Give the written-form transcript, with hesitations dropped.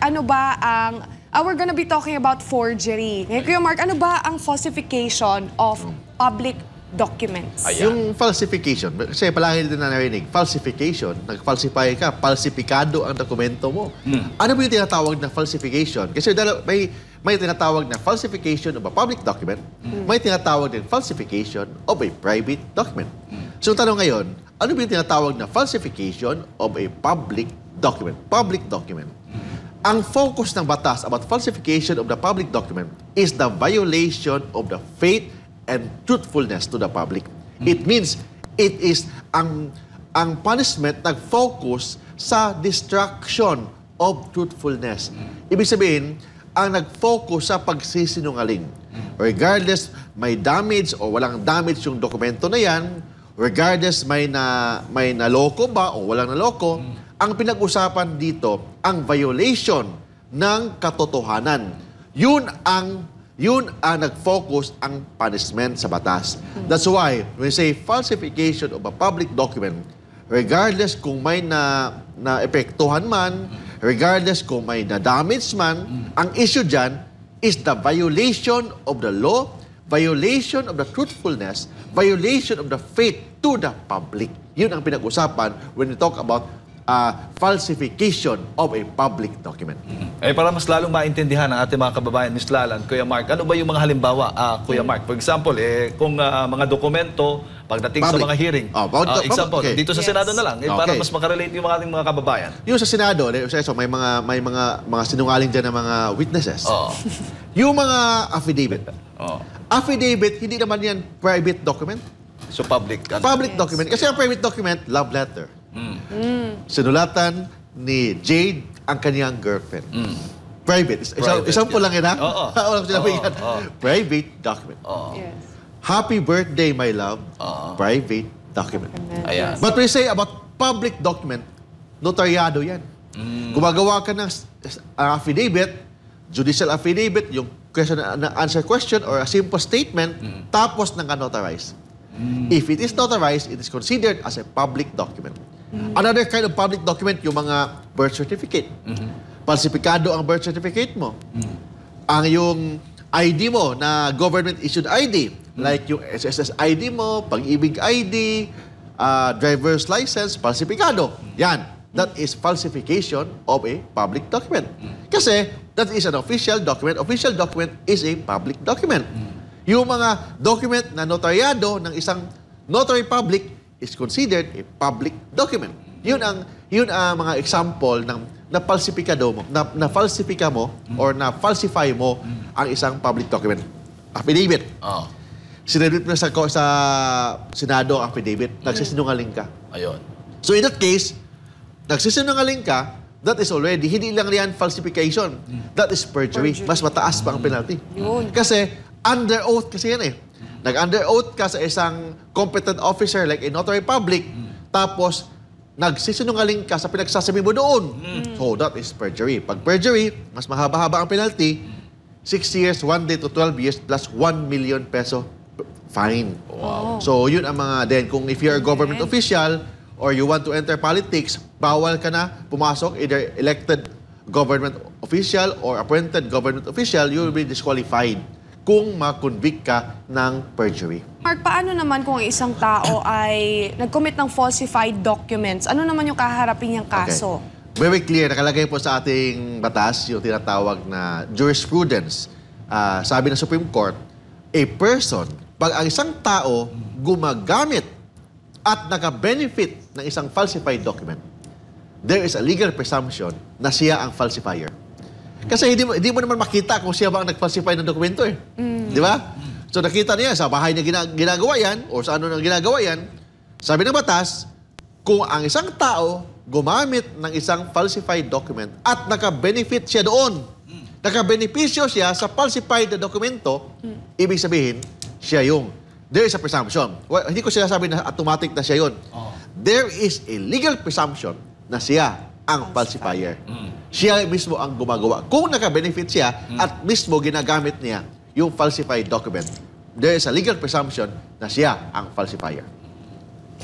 ano ba ang... we're gonna be talking about forgery. Ngayon, Kuya Mark, ano ba ang falsification of public documents? Yung falsification, kasi palagi din na narinig, falsification, nag-falsify ka, falsifikado ang dokumento mo. Ano ba yung tinatawag na falsification? Kasi may tinatawag na falsification of a public document, may tinatawag din falsification of a private document. So tanong ngayon, ano ba yung tinatawag na falsification of a public document? Public document. Ang focus ng batas about falsification of the public document is the violation of the faith and truthfulness to the public. It means it is ang punishment nag-focus sa destruction of truthfulness. Ibig sabihin, ang nag-focus sa pagsisinungaling. Regardless may damage o walang damage yung dokumento na yan, regardless may naloko ba o walang naloko, ang pinag-usapan dito, ang violation ng katotohanan. Yun ang nag-focus ang punishment sa batas. That's why, when we say falsification of a public document, regardless kung may na-epektuhan man, regardless kung may na-damage man, ang issue dyan is the violation of the law, violation of the truthfulness, violation of the faith to the public. Yun ang pinag-usapan when we talk about falsification of a public document. Para mas lalong maintindihan ng ating mga kababayan, Ms. Lalan, Kuya Mark, ano ba yung mga halimbawa, Kuya Mark? For example, kung mga dokumento, pagdating sa mga hearing, example, dito sa Senado na lang, para mas makarelate yung ating mga kababayan. Yung sa Senado, may mga sinungaling dyan ng mga witnesses. Yung mga affidavit. Affidavit, hindi naman yan private document. So public. Public document. Kasi ang private document, love letter. Sinulatan ni Jade ang kanyang girlfriend. Private. Isang po lang yun, ha? Private document. Happy birthday, my love. Private document. Ayan. But we say about public document, notaryado yan. Gumagawa ka ng affidavit, judicial affidavit, yung question and answer question or a simple statement, tapos nang-notarize. If it is notarized, it is considered as a public document. Another kind of public document, yung mga birth certificate. Falsifikado ang birth certificate mo. Ang yung ID mo na government-issued ID, like yung SSS ID mo, Pag-ibig ID, driver's license, falsifikado. Yan. That is falsification of a public document. Kasi that is an official document. Official document is a public document. Yung mga document na notaryado ng isang notary public is considered a public document. Yun ang mga example ng na-falsifikado mo, na-falsifika mo or na-falsify mo ang isang public document. Affidavit. Sinabit mo sa Senado ang affidavit, nagsisinungaling ka. Ayun. So in that case, nagsisinungaling ka, that is already, hindi lang yan falsification. That is perjury. Mas mataas pa ang penalty. Kasi under oath kasi yan eh. Nag-under oath ka sa isang competent officer like a notary public, tapos nagsisinungaling ka sa pinagsasabi mo doon. So that is perjury. Pag perjury, mas mahaba-haba ang penalty, 6 years, 1 day to 12 years, plus 1 million peso fine. Wow. So yun ang mga, then kung if you're a government official or you want to enter politics, bawal ka na pumasok, either elected government official or appointed government official, you will be disqualified kung ma-convict ka ng perjury. Mark, paano naman kung isang tao ay nag-commit ng falsified documents? Ano naman yung kaharapin niyang kaso? Okay. Very clear, nakalagay po sa ating batas yung tinatawag na jurisprudence. Sabi ng Supreme Court, a person, pag ang isang tao gumagamit at naka-benefit ng isang falsified document, there is a legal presumption na siya ang falsifier. Kasi hindi mo naman makita kung siya ba ang nag-falsify ng dokumento eh. Di ba? So nakita niya, sa bahay niya ginagawa yan, o sa ano na ginagawa yan, sabi ng batas, kung ang isang tao gumamit ng isang falsified document at naka-benefit siya doon, naka-benepisyo siya sa falsified na dokumento, ibig sabihin, siya yung, there is a presumption. Well, hindi ko sinasabi na automatic na siya yun. There is a legal presumption na siya ang falsifier. Siya mismo ang gumagawa. Kung naka-benefit siya at mismo ginagamit niya yung falsified document, there is a legal presumption na siya ang falsifier.